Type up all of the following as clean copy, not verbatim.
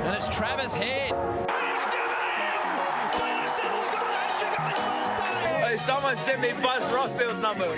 And it's Travis Head. Hey, someone sent me Buzz Rossfield's number.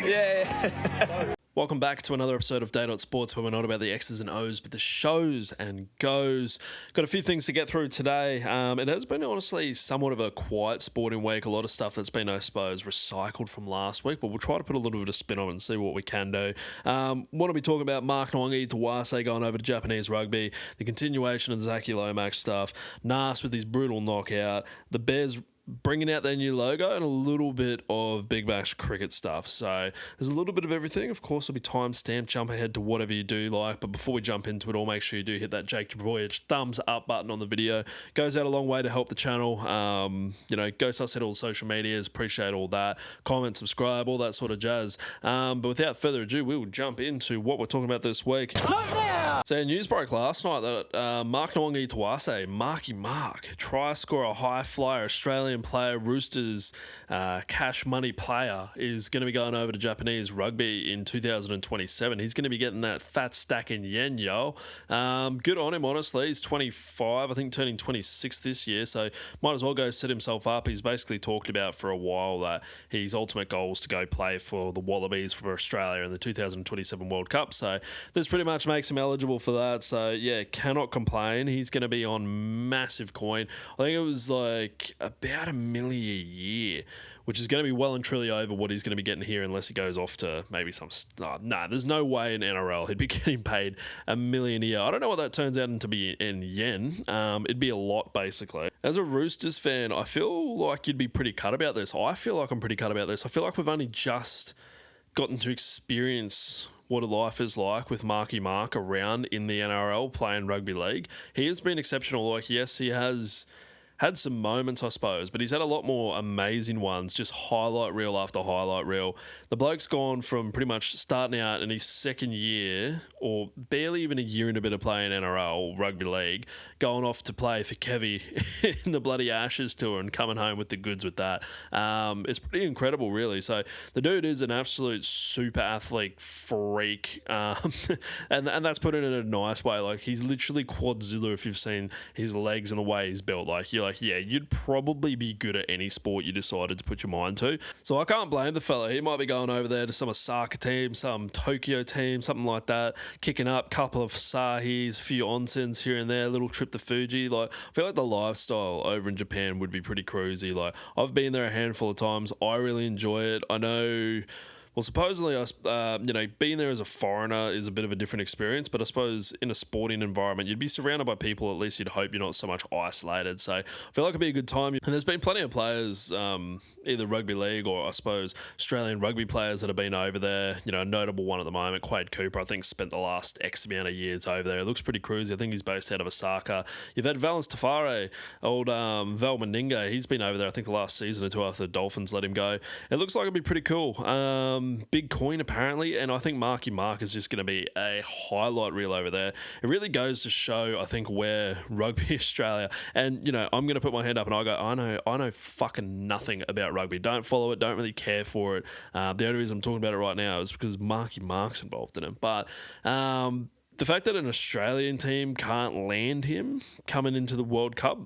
Yeah. Welcome back to another episode of Day Sports, where we're not about the X's and O's, but the shows and goes. Got a few things to get through today. It has been honestly somewhat of a quiet sporting week. A lot of stuff that's been, I suppose, recycled from last week, but we'll try to put a little bit of spin on it and see what we can do. Want to be talking about Mark Nawaqanitawase going over to Japanese Rugby, the continuation of the Zac Lomax stuff, Nas with his brutal knockout, the Bears bringing out their new logo, and a little bit of Big Bash cricket stuff. So there's a little bit of everything. Of course, there'll be timestamp, jump ahead to whatever you do like. But before we jump into it all, make sure you do hit that Jake Voyage thumbs up button on the video. Goes out a long way to help the channel. Go suss at all social medias. Appreciate all that. Comment, subscribe, all that sort of jazz. But without further ado, we will jump into what we're talking about this week. So news broke last night that Mark Nawaqanitawase, Mark, try scorer, high flyer, Australian player, Roosters cash money player, is going to be going over to Japanese Rugby in 2027. He's going to be getting that fat stack in yen, yo. Good on him, honestly. He's 25, I think turning 26 this year, so might as well go set himself up. He's basically talked about for a while that his ultimate goal is to go play for the Wallabies for Australia in the 2027 World Cup, so this pretty much makes him eligible for that. So yeah, cannot complain. He's going to be on massive coin. I think it was like about $1 million a year, which is going to be well and truly over what he's going to be getting here, unless he goes off to maybe some... there's no way in NRL he'd be getting paid $1 million a year. I don't know what that turns out into be in yen. It'd be a lot, basically. As a Roosters fan, I feel like you'd be pretty cut about this. I feel like I'm pretty cut about this. I feel like we've only just gotten to experience what a life is like with Marky Mark around in the NRL playing rugby league. He has been exceptional. Like, yes, he has had some moments, I suppose, but he's had a lot more amazing ones, just highlight reel after highlight reel. The bloke's gone from pretty much starting out in his second year, or barely even a year and a bit of playing NRL, Rugby League, going off to play for Kevy in the bloody Ashes tour and coming home with the goods with that. It's pretty incredible, really. So the dude is an absolute super athlete freak, and that's put it in a nice way. Like, he's literally Quadzilla if you've seen his legs and the way he's built. Like, you're like, yeah, you'd probably be good at any sport you decided to put your mind to. So I can't blame the fella. He might be going over there to some Osaka team, some Tokyo team, something like that, kicking up, couple of Asahis, a few onsens here and there, little trip to Fuji. Like, I feel like the lifestyle over in Japan would be pretty cruisy. Like, I've been there a handful of times. I really enjoy it. I know... Well, supposedly, being there as a foreigner is a bit of a different experience, but I suppose in a sporting environment, you'd be surrounded by people. At least you'd hope you're not so much isolated. So I feel like it'd be a good time. And there's been plenty of players, either rugby league or I suppose Australian rugby players that have been over there. You know, a notable one at the moment, Quade Cooper, I think spent the last X amount of years over there. It looks pretty cruisy. I think he's based out of Osaka. You've had Valence Tafare, old Val Meninga. He's been over there, I think, the last season or two after the Dolphins let him go. It looks like it'd be pretty cool. Big coin apparently, and I think Marky Mark is just going to be a highlight reel over there. It really goes to show, I think, where Rugby Australia, and I'm going to put my hand up and I go, I know fucking nothing about rugby. Don't follow it, don't really care for it. The only reason I'm talking about it right now is because Marky Mark's involved in it. But the fact that an Australian team can't land him coming into the World Cup,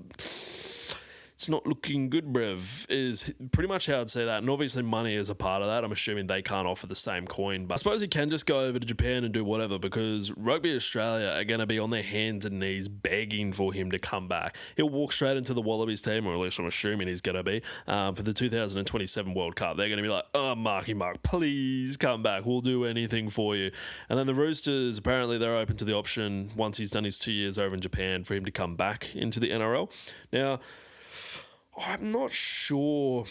it's not looking good, bruv, is pretty much how I'd say that. And obviously money is a part of that. I'm assuming they can't offer the same coin. But I suppose he can just go over to Japan and do whatever, because Rugby Australia are going to be on their hands and knees begging for him to come back. He'll walk straight into the Wallabies team, or at least I'm assuming he's going to be, for the 2027 World Cup. They're going to be like, oh, Marky Mark, please come back. We'll do anything for you. And then the Roosters, apparently they're open to the option, once he's done his 2 years over in Japan, for him to come back into the NRL. Now, I'm not sure,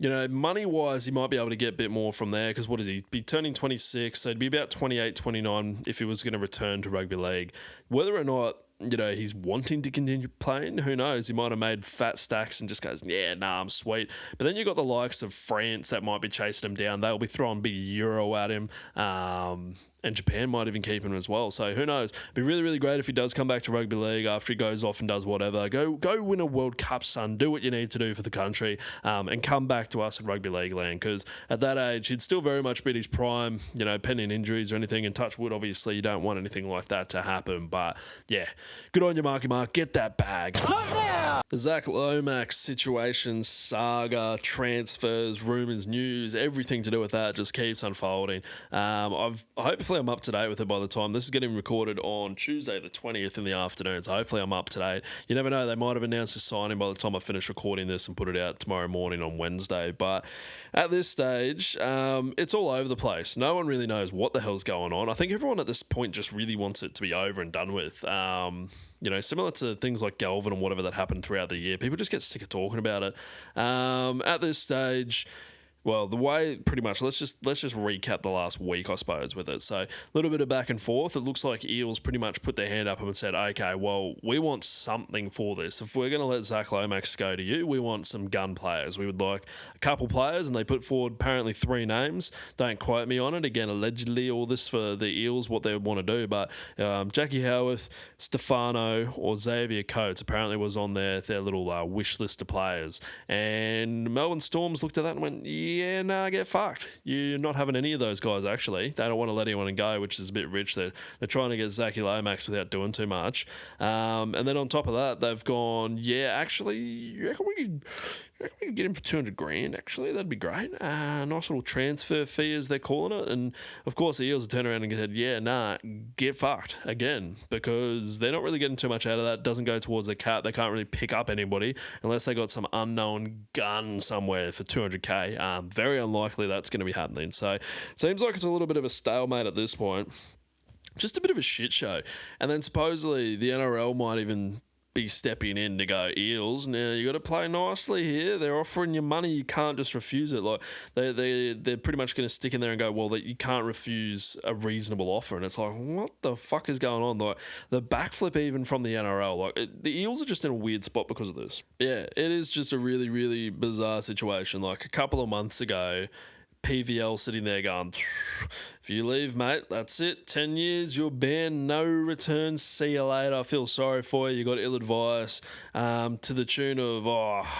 money-wise, he might be able to get a bit more from there, because what is he? Be turning 26, so it'd be about 28, 29 if he was going to return to rugby league. Whether or not, he's wanting to continue playing, who knows? He might have made fat stacks and just goes, yeah, nah, I'm sweet. But then you've got the likes of France that might be chasing him down. They'll be throwing big euro at him. and Japan might even keep him as well. So who knows? It'd be really, really great if he does come back to rugby league after he goes off and does whatever. Go win a World Cup, son. Do what you need to do for the country, and come back to us in rugby league land, because at that age he'd still very much be in his prime, pending injuries or anything. And touch wood, obviously you don't want anything like that to happen. But yeah, good on you, Marky Mark. Get that bag. The Zac Lomax situation, saga, transfers, rumours, news, everything to do with that just keeps unfolding. Hopefully I'm up to date with it by the time this is getting recorded on Tuesday the 20th in the afternoon, so hopefully I'm up to date. You never know, they might have announced a signing by the time I finish recording this and put it out tomorrow morning on Wednesday. But at this stage, it's all over the place. No one really knows what the hell's going on. I think everyone at this point just really wants it to be over and done with. Similar to things like Galvin and whatever that happened throughout the year, people just get sick of talking about it. At this stage, well, the way pretty much, let's just recap the last week, I suppose, with it. So a little bit of back and forth. It looks like Eels pretty much put their hand up and said, okay, well, we want something for this. If we're going to let Zac Lomax go to you, we want some gun players. We would like a couple players, and they put forward apparently 3 names. Don't quote me on it. Again, allegedly all this for the Eels, what they would want to do. But Jackie Howarth, Stefano, or Xavier Coates apparently was on their little wish list of players. And Melbourne Storms looked at that and went, yeah, nah, get fucked. You're not having any of those guys, actually. They don't want to let anyone go, which is a bit rich. They're trying to get Zachy Lomax without doing too much. And then on top of that, they've gone, yeah, actually, you reckon we could get him for 200 grand, actually? That'd be great. Nice little transfer fee, as they're calling it. And, of course, the Eels have turned around and said, yeah, nah, get fucked again, because they're not really getting too much out of that. It doesn't go towards the cap. They can't really pick up anybody unless they got some unknown gun somewhere for 200K. Very unlikely that's going to be happening. So it seems like it's a little bit of a stalemate at this point. Just a bit of a shit show. And then supposedly the NRL might even be stepping in to go, Eels, now you got to play nicely here. They're offering you money. You can't just refuse it. Like they're pretty much going to stick in there and go, well, that you can't refuse a reasonable offer. And it's like, what the fuck is going on? Like the backflip even from the NRL, the Eels are just in a weird spot because of this. Yeah, it is just a really, really bizarre situation. Like a couple of months ago, PVL sitting there going, if you leave, mate, that's it. 10 years, you're banned, no return, see you later. I feel sorry for you. You got ill advice, to the tune of,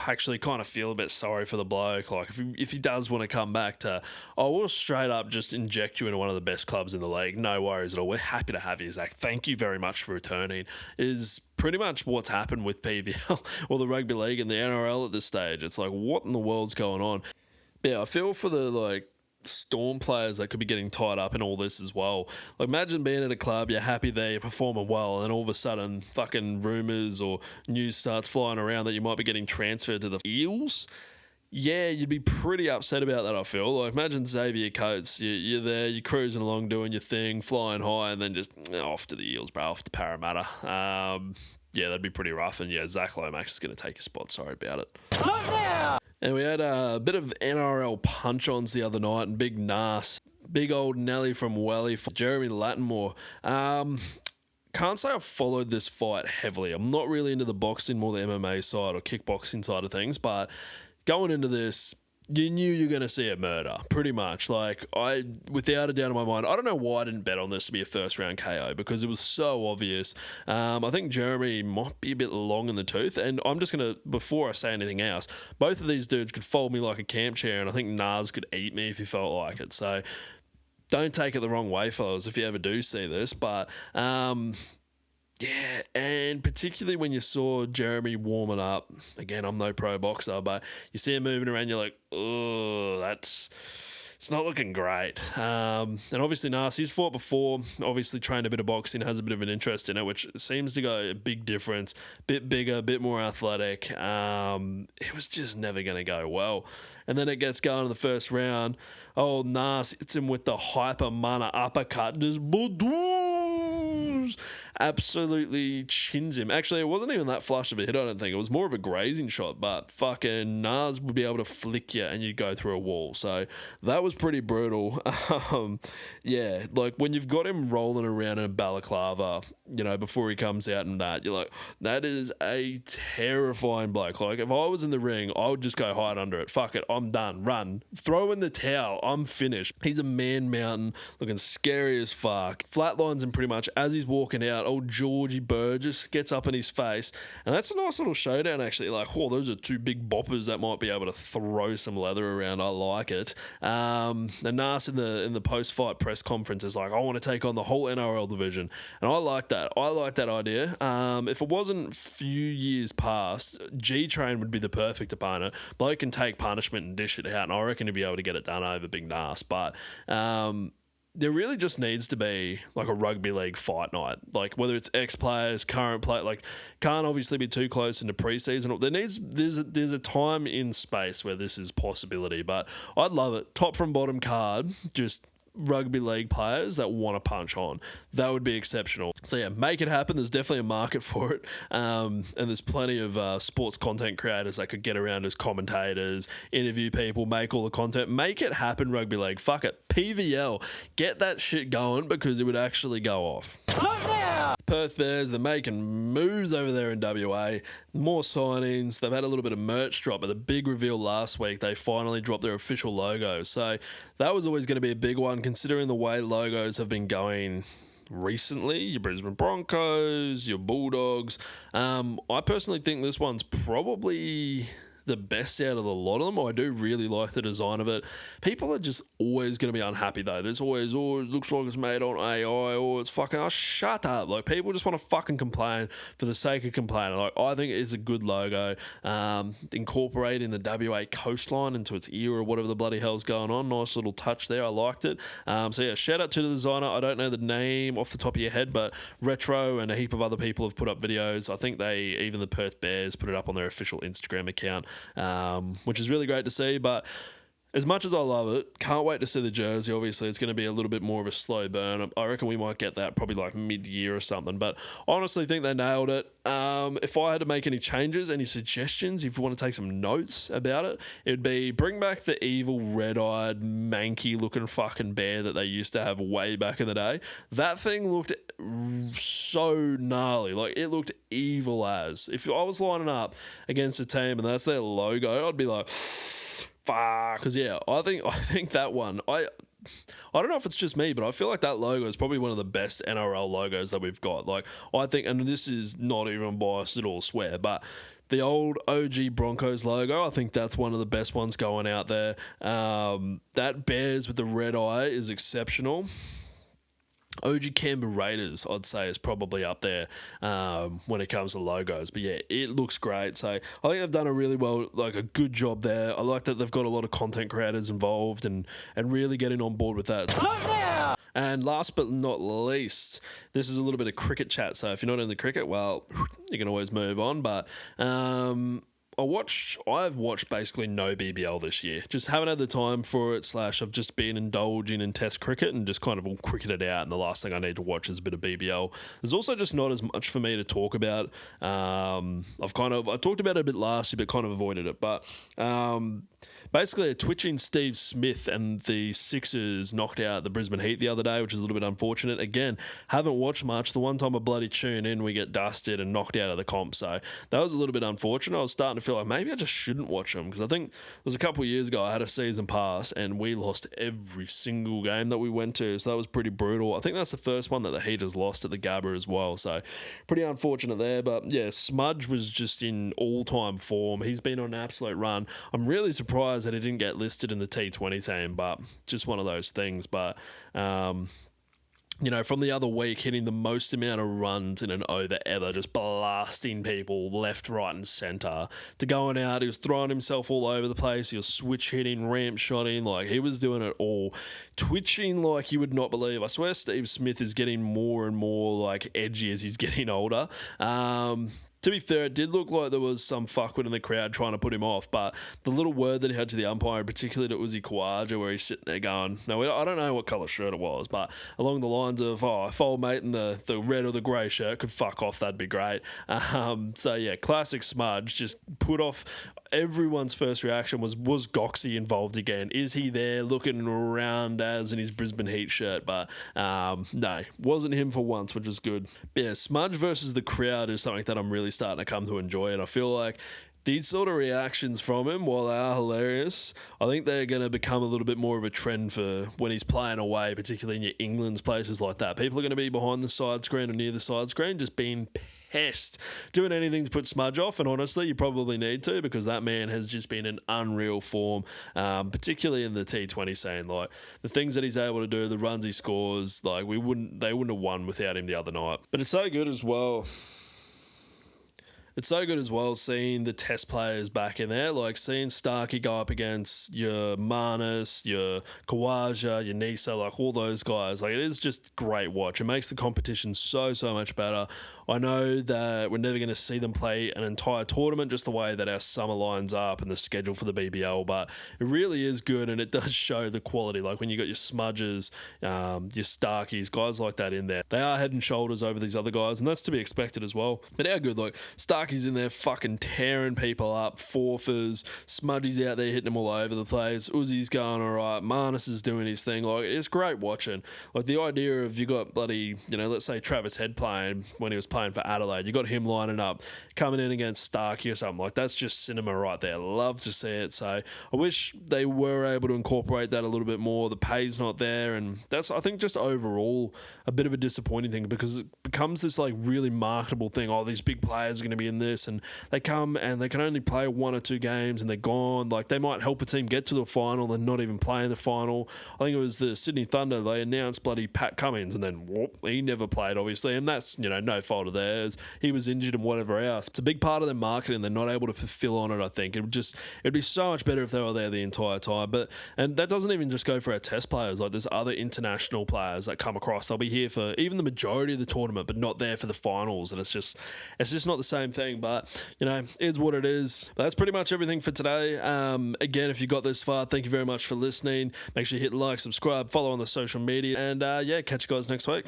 actually kind of feel a bit sorry for the bloke. Like if he does want to come back to, we'll straight up just inject you into one of the best clubs in the league. No worries at all. We're happy to have you, Zach. Thank you very much for returning. Is pretty much what's happened with PVL or the Rugby League and the NRL at this stage. It's like, what in the world's going on? Yeah, I feel for the Storm players that could be getting tied up in all this as well. Like imagine being at a club, you're happy there, you're performing well, and then all of a sudden fucking rumours or news starts flying around that you might be getting transferred to the Eels. Yeah, you'd be pretty upset about that, I feel. Like imagine Xavier Coates, you're there, you're cruising along doing your thing, flying high, and then just off to the Eels, bro, off to Parramatta. Yeah, that'd be pretty rough. And yeah, Zac Lomax is going to take a spot. Sorry about it. And we had a bit of NRL punch-ons the other night, and big Nas, big old Nelly from Welly for Jeremy Latimore. Can't say I've followed this fight heavily. I'm not really into the boxing, more the MMA side or kickboxing side of things, but going into this, you knew you're going to see a murder, pretty much. Without a doubt in my mind, I don't know why I didn't bet on this to be a first-round KO, because it was so obvious. I think Jeremy might be a bit long in the tooth, and I'm just going to, before I say anything else, both of these dudes could fold me like a camp chair, and I think Nas could eat me if he felt like it. So don't take it the wrong way, fellas, if you ever do see this. But yeah, and particularly when you saw Jeremy warming up, again, I'm no pro boxer, but you see him moving around, you're like, oh, it's not looking great. And obviously Nas, he's fought before, obviously trained a bit of boxing, has a bit of an interest in it, which seems to go a big difference, bit bigger, bit more athletic. It was just never going to go well. And then it gets going in the first round. Oh, Nas hits him with the hyper mana uppercut, just absolutely chins him. Actually, it wasn't even that flush of a hit, I don't think. It was more of a grazing shot, but fucking Nas would be able to flick you and you'd go through a wall. So that was pretty brutal. Yeah, like when you've got him rolling around in a balaclava, you know, before he comes out and that, you're like, that is a terrifying bloke. Like if I was in the ring, I would just go hide under it. Fuck it, I'm done. Run. Throw in the towel. I'm finished. He's a man mountain, looking scary as fuck. Flatlines him pretty much as he's walking out. Old Georgie Burgess gets up in his face, and that's a nice little showdown actually. Like, oh, those are two big boppers that might be able to throw some leather around. I like it. And Nas in the post-fight press conference is like, I want to take on the whole NRL division, and I like that. I like that idea. If it wasn't a few years past, G-Train would be the perfect opponent. Bloke can take punishment and dish it out, and I reckon he'd be able to get it done over Big Nas. But there really just needs to be like a rugby league fight night, like whether it's ex-players, current play, like can't obviously be too close into preseason. There's a time in space where this is possibility, but I'd love it. Top from bottom card, just rugby league players that want to punch on. That would be exceptional. So yeah, make it happen. There's definitely a market for it. And there's plenty of sports content creators that could get around as commentators, interview people, make all the content. Make it happen, rugby league. Fuck it. PVL. Get that shit going because it would actually go off. Perth Bears, they're making moves over there in WA. More signings. They've had a little bit of merch drop, but the big reveal last week, they finally dropped their official logo. So that was always going to be a big one, considering the way logos have been going recently. Your Brisbane Broncos, your Bulldogs. I personally think this one's probably the best out of the lot of them. I do really like the design of it. People are just always going to be unhappy though. There's always, oh, it looks like it's made on AI, or it's fucking, oh, shut up. Like, people just want to fucking complain for the sake of complaining. Like, I think it's a good logo. Incorporating the WA coastline into its ear or whatever the bloody hell's going on. Nice little touch there. I liked it. So yeah, shout out to the designer. I don't know the name off the top of your head, but Retro and a heap of other people have put up videos. I think even the Perth Bears put it up on their official Instagram account. Which is really great to see. But as much as I love it, can't wait to see the jersey. Obviously, it's going to be a little bit more of a slow burn. I reckon we might get that probably like mid-year or something. But I honestly think they nailed it. If I had to make any changes, any suggestions, if you want to take some notes about it, it would be bring back the evil, red-eyed, manky-looking fucking bear that they used to have way back in the day. That thing looked so gnarly. Like, it looked evil as. If I was lining up against a team and that's their logo, I'd be like, fuck. Because yeah, I think that one, I don't know if it's just me, but I feel like that logo is probably one of the best NRL logos that we've got. Like, I think, and this is not even biased at all, swear, but the old OG Broncos logo, I think that's one of the best ones going out there. That Bears with the red eye is exceptional. OG Canberra Raiders, I'd say, is probably up there when it comes to logos. But yeah, it looks great. So I think they've done a really a good job there. I like that they've got a lot of content creators involved and really getting on board with that. And last but not least, this is a little bit of cricket chat. So if you're not into cricket, well, you can always move on. But I've watched basically no BBL this year. Just haven't had the time for it, / I've just been indulging in test cricket and just kind of all cricketed out, and the last thing I need to watch is a bit of BBL. There's also just not as much for me to talk about. I talked about it a bit last year, but kind of avoided it. But basically, a twitching Steve Smith and the Sixers knocked out the Brisbane Heat the other day, which is a little bit unfortunate. Again, haven't watched much. The one time I bloody tune in, we get dusted and knocked out of the comp. So that was a little bit unfortunate. I was starting to feel like maybe I just shouldn't watch them, because I think it was a couple of years ago I had a season pass and we lost every single game that we went to. So that was pretty brutal. I think that's the first one that the Heat has lost at the Gabba as well. So pretty unfortunate there. But yeah, Smudge was just in all-time form. He's been on an absolute run. I'm really surprised that he didn't get listed in the T20 team, but just one of those things. But from the other week, hitting the most amount of runs in an over ever, just blasting people left, right, and centre. To going out, he was throwing himself all over the place. He was switch hitting, ramp shotting, like he was doing it all. Twitching like you would not believe. I swear Steve Smith is getting more and more like edgy as he's getting older. To be fair, it did look like there was some fuckwit in the crowd trying to put him off, but the little word that he had to the umpire, particularly to Uzi Khawaja, where he's sitting there going, no, I don't know what colour shirt it was, but along the lines of, if old mate in the red or the grey shirt could fuck off, that'd be great. So yeah, classic smudge, just put off. Everyone's first reaction was Goxie involved again? Is he there looking around as in his Brisbane Heat shirt? But no, wasn't him for once, which is good. But yeah, smudge versus the crowd is something that I'm really starting to come to enjoy, and I feel like these sort of reactions from him, while they are hilarious, I think they're going to become a little bit more of a trend for when he's playing away, particularly in your England's places like that. People are going to be behind the side screen or near the side screen just being pissed, doing anything to put Smudge off, and honestly, you probably need to, because that man has just been in unreal form, particularly in the T20 scene. Like, the things that he's able to do, the runs he scores, like, they wouldn't have won without him the other night. But it's so good as well. It's so good as well seeing the test players back in there, like seeing Starkey go up against your Marnus, your Khawaja, your Nisa, like all those guys. Like, it is just great watch. It makes the competition so much better. I know that we're never going to see them play an entire tournament just the way that our summer lines up and the schedule for the BBL, but it really is good, and it does show the quality. Like when you got your Smudges, your Starkeys, guys like that in there, they are head and shoulders over these other guys, and that's to be expected as well. But how good, like Starkey's in there fucking tearing people up, Forfers, Smudgy's out there hitting them all over the place, Uzi's going all right, Marnus is doing his thing. Like, it's great watching. Like, the idea of you got bloody, let's say Travis Head playing when he was playing for Adelaide, you got him lining up, coming in against Starkey or something, like that's just cinema right there. Love to see it. So I wish they were able to incorporate that a little bit more. The pay's not there, and that's, I think, just overall a bit of a disappointing thing, because it becomes this like really marketable thing. Oh, these big players are going to be in this, and they come and they can only play 1 or 2 games and they're gone. Like, they might help a team get to the final and not even play in the final. I think it was the Sydney Thunder, they announced bloody Pat Cummins, and then whoop, he never played, obviously, and that's no fault of theirs. He was injured and whatever else. It's a big part of their marketing. They're not able to fulfill on it. I think it'd be so much better if they were there the entire time. And that doesn't even just go for our test players. Like, there's other international players that come across. They'll be here for even the majority of the tournament, but not there for the finals. And it's just not the same thing. But is what it is. But that's pretty much everything for today. Again, if you got this far, thank you very much for listening. Make sure you hit like, subscribe, follow on the social media, and catch you guys next week.